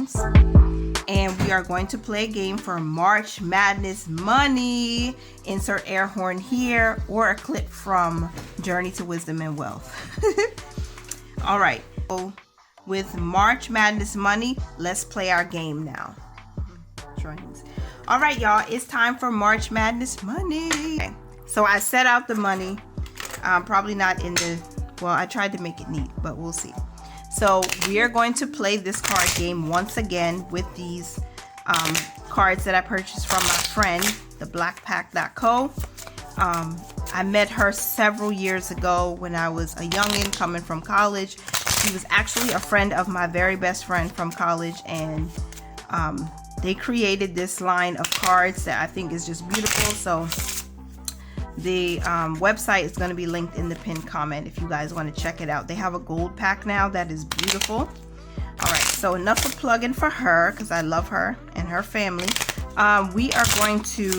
Jones, and we are going to play a game for March Madness money. Insert air horn here or a clip from Journey to Wisdom and Wealth. All right, so with March Madness money, let's play our game now. All right, y'all, it's time for March Madness money. Okay, so I set out the money, probably not in the, well, I tried to make it neat, but we'll see. So we are going to play this card game once again with these cards that I purchased from my friend, theblackpack.co. I met her several years ago when I was a youngin' coming from college. She was actually a friend of my very best friend from college, and they created this line of cards that I think is just beautiful. So the website is going to be linked in the pinned comment if you guys want to check it out. They have a gold pack now that is beautiful. All right, so enough of plugging for her because I love her and her family. We are going to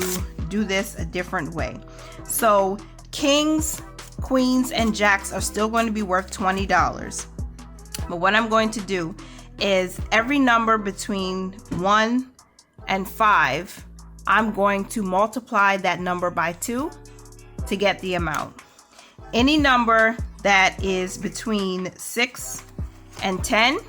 do this a different way. So kings, queens, and jacks are still going to be worth $20. But what I'm going to do is every number between 1 and 5, I'm going to multiply that number by 2 to get the amount. Any number that is between 6 and 10,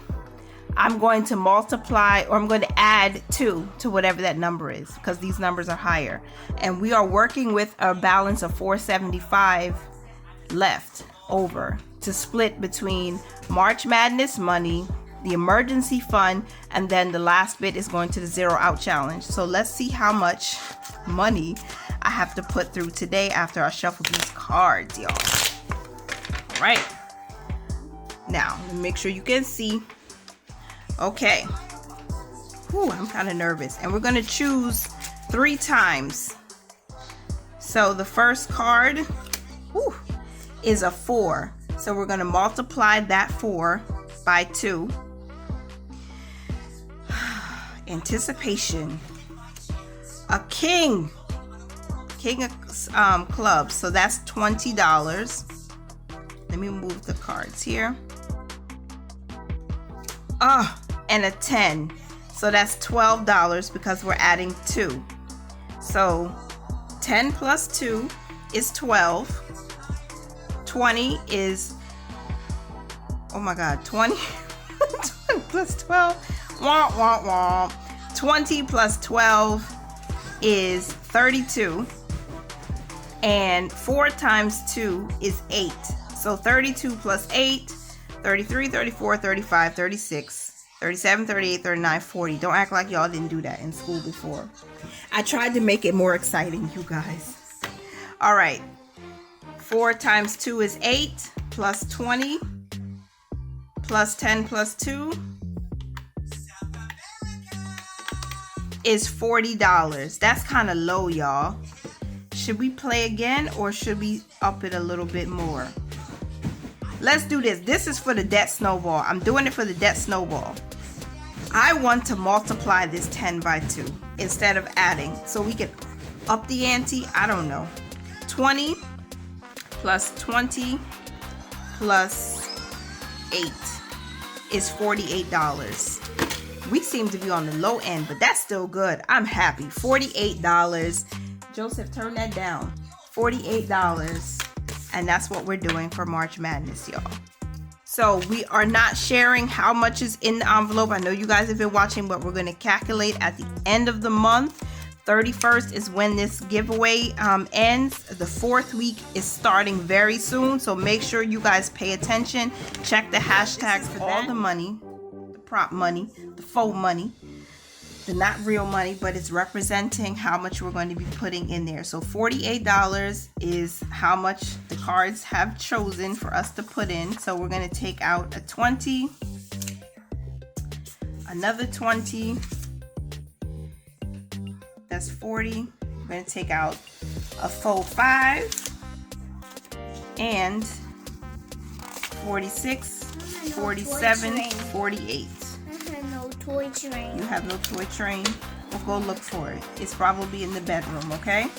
I'm going to multiply, or I'm going to add 2 to whatever that number is, because these numbers are higher. And we are working with a balance of 475 left over to split between March Madness money, the emergency fund, and then the last bit is going to the zero out challenge. So let's see how much money I have to put through today after I shuffle these cards, y'all. All right. Now, make sure you can see. Okay. Whew, I'm kind of nervous. And we're going to choose 3 times. So the first card is a 4. So we're going to multiply that 4 by 2. Anticipation. A king. King of clubs. So that's $20. Let me move the cards here. And a 10. So that's $12 because we're adding 2. So 10 plus 2 is 12. 20 is, oh my God, 20, 20 plus 12, wah, wah, wah. 20 plus 12 is 32. And 4 times 2 is 8. So 32 plus 8, 33, 34, 35, 36, 37, 38, 39, 40. Don't act like y'all didn't do that in school before. I tried to make it more exciting, you guys. All right. 4 times 2 is 8, plus 20, plus 10 plus 2 is $40. That's kind of low, y'all. Should we play again or should we up it a little bit more? Let's do this. This is for the debt snowball. I'm doing it for the debt snowball. I want to multiply this 10 by 2 instead of adding. So we can up the ante. I don't know. 20 plus 20 plus 8 is $48. We seem to be on the low end, but that's still good. I'm happy. $48. Joseph, turn that down. $48. And that's what we're doing for March Madness, y'all. So we are not sharing how much is in the envelope. I know you guys have been watching, but we're going to calculate at the end of the month. 31st is when this giveaway ends. The 4th week is starting very soon, so make sure you guys pay attention. Check the hashtags for all the money, the prop money, the faux money, the not real money, but it's representing how much we're going to be putting in there. So $48 is how much the cards have chosen for us to put in. So we're going to take out a 20, another 20. That's 40. We're going to take out a faux 5 and 46, 47, 48. I have no toy train. You have no toy train? We'll go look for it. It's probably in the bedroom, okay?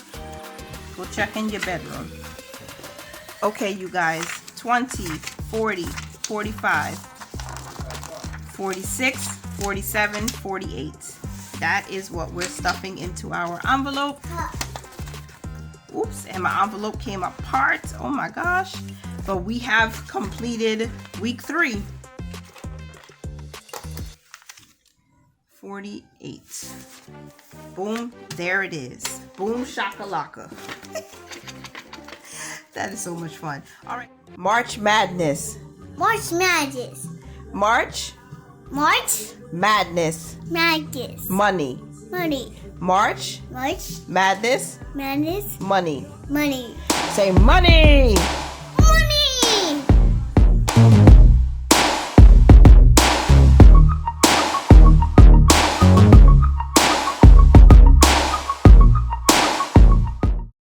Go check in your bedroom. Okay, you guys. 20, 40, 45, 46, 47, 48. That is what we're stuffing into our envelope. Oops, and my envelope came apart. Oh my gosh. But we have completed week 3. 48. Boom, there it is. Boom shakalaka. That is so much fun. All right. March Madness. March Madness. March March Madness. Madness. Money. Money. March March Madness. Madness. Money. Money. Say money.